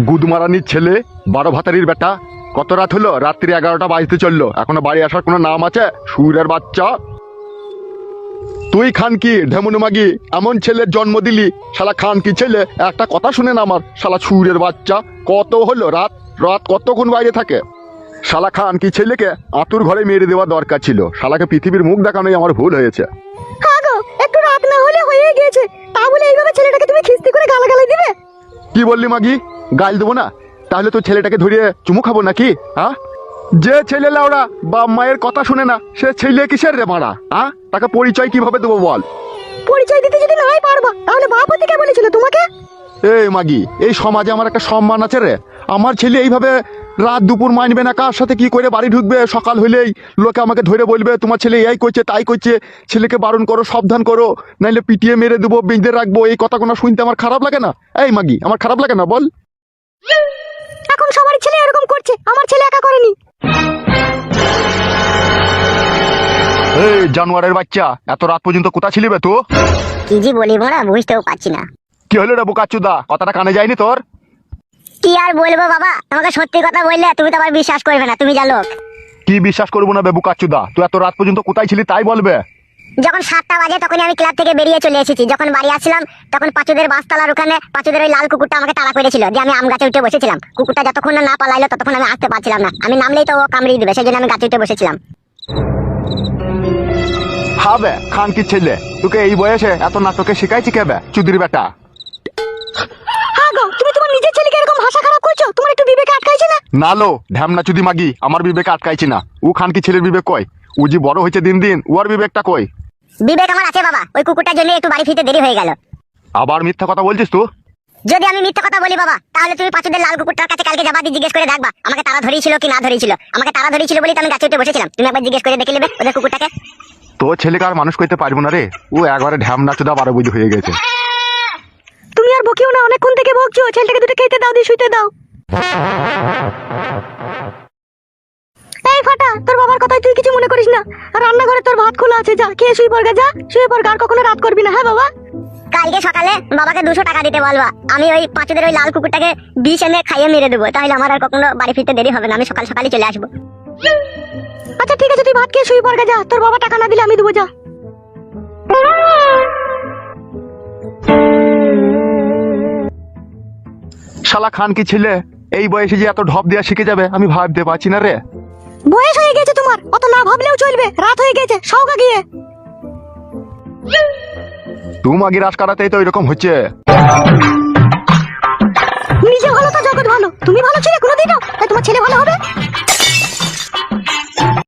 গুদমারানির ছেলে, 12 ভাতারির বেটা। কত রাত হলো? রাত্রি 11টা বাজতে চললো, এখনো বাড়ি আসার কোনো নাম আছে? সুরের বাচ্চা তুই খান কি ঢেমুনু মাগি, এমন ছেলের জন্ম দিলি। শালা খান কি ছেলে, একটা কথা শুনে না আমার শালা সুরের বাচ্চা। কত হলো রাত? রাত কতক্ষণ বাইরে থাকে? শালা খান কি ছেলেকে আতুর ঘরে মেরে দেওয়া দরকার ছিল। শালাকে পৃথিবীর মুখ দেখানোই আমার ভুল হয়েছে। হ্যাঁ গো, একটু রাত না হলে হয়ে গিয়েছে, তা বলে এইভাবে ছেলেটাকে তুমি খিস্তি করে গালাগালি দিবে? কি বললি মাগি? গাল দেবো না? তাহলে তো ছেলেটাকে ধরিয়ে চুমু খাবো নাকি? হ্যাঁ, যে ছেলে লাউড়া বাপ মায়ের কথা শুনে না, সে ছেলে কিসের রে মারা? হ্যাঁ, তাকে পরিচয় কিভাবে দেবো বল? পরিচয় দিতে যদি নাই পারবা, তাহলে বাপ হতে কে বলেছিল তোমাকে? এই মাগি, এই সমাজে আমার একটা সম্মান আছে রে। আমার ছেলে এইভাবে রাত দুপুর মানবে না, কার সাথে কি করে বাড়ি ঢুকবে, সকাল হইলেই লোকে আমাকে ধরে বলবে তোমার ছেলে এই করছে তাই করছে, ছেলেকে বারণ করো, সাবধান করো, নাইলে পিটিয়ে মেরে দেবো, বেঁধে রাখবো। এই কথাগুলো শুনতে আমার খারাপ লাগে না? এই মাগি, আমার খারাপ লাগে না বল? এখন সবার ছেলে এরকম করছে, আমার ছেলে একা করেনি। এই জানোয়ারের বাচ্চা, এত রাত পর্যন্ত কোথা ছিলি বে তো? কি জি বলি বড়া, বুঝতেও পারছি না। কি হলো রে বোকাচুদা, কথাটা কানে যায়নি তোর? কি আর বলবো বাবা, তোমাকে সত্যি কথা বললে তুমি তো আবার বিশ্বাস করবে না, তুমি যা লোক। কি বিশ্বাস করবো না বে বোকাচুদা? তুই এত রাত পর্যন্ত কোথায় ছিলি তাই বলবে? যখন 7টা বাজে তখনই আমি ক্লাব থেকে বেরিয়ে চলে এসেছি। যখন বাড়ি আসছিলাম তখন পাঁচুদের বাসতলার ওখানে পাঁচুদের ওই লাল কুকুরটা আমাকে তাড়া করেছিল, যে আমি আম গাছে উঠে বসেছিলাম। কুকুরটা যতক্ষণ না পালাইলো ততক্ষণ আমি আসতে পারছিলাম না, আমি নামলেই তো ও কামড়িয়ে দিবে, সেই জন্য আমি গাছে উঠে বসেছিলাম। হবে খান কি ছেলে, তোকে এই বয়সে এত নাটকে শিখাইছি কে বে চুদির বেটা? হ্যাঁ গো, তুমি তোমার নিজের ছেলেকে এরকম ভাষা খারাপ করছো, তোমার একটু বিবেকে আটকাইছে না? নালো ঢ্যামনা চুদি মাগি, আমার বিবেক আটকাইছি না। ও খান কি ছেলের বিবেক কই? ও যে বড় হয়েছে দিন দিন, ওর বিবেকটা কই? বিবেক আমার আছে বাবা, ওই কুকুরটার জন্য একটু বাড়ি ফিরতে দেরি হয়ে গেল। আবার মিথ্যা কথা বলছিস তুই? যদি আমি মিথ্যা কথা বলি বাবা, তাহলে তুমি পাঁচুদের লাল কুকুরটার কাছে কালকে যাবা, দিয়ে জিজ্ঞেস করে দেখবা আমাকে তাড়া ধরিয়েছিল কি না ধরিয়েছিল। আমাকে তাড়া ধরিয়েছিল বলেই তো আমি গাছে উঠে বসেছিলাম, তুমি একবার জিজ্ঞেস করে দেখে নেবে ওদের কুকুরটাকে। তোর ছেলেকে আর মানুষ করতে পারবো না রে, ও একবারে ঢ্যামনা চুদা 12 বুঝি হয়ে গেছে। তুমি আর বকিও না, অনেকক্ষণ থেকে বকছো, ছেলেটাকে দুটো খেতে দাও, দিয়ে শুইতে দাও। এই ফাটা, তোর বাবার কথাই তুই কিছু মনে করিস না। আর রান্নাঘরে তোর ভাত খোলা আছে, যা খেয়ে শুই পড়, যা শুয়ে পড়, আর কখনো রাত করবি না। হ্যাঁ বাবা, কালকে সকালে বাবাকে 200 টাকা দিতে বলবা, আমি ওই পাঁচুদের ওই লাল কুকুরটাকে বিষ এনে খাইয়ে মেরে দেবো, তাহলে আমার আর কখনো বাড়ি ফিরতে দেরি হবে না, আমি সকাল সকালই চলে আসবো। আচ্ছা ঠিক আছে, তুই ভাত খেয়ে শুই পড়, যা, তোর বাবা টাকা না দিলে আমি দেবো, যা। শালা খান কি ছেলে এই বয়সে যে এত ঢপ দেওয়া শিখে যাবে আমি ভাবতে পারছি না রে। বয়স হয়ে গেছে তোমার, অত না ভাবলেও চলবে, রাত হয়ে গেছে, সওগা গিয়ে। তুই মাগি রাস কাটাতেই তো এরকম হচ্ছে। নিজে ভালো তো জগৎ ভালো, তুমি ভালো ছিলে কোনোদিনও? তাই তোমার ছেলে ভালো হবে?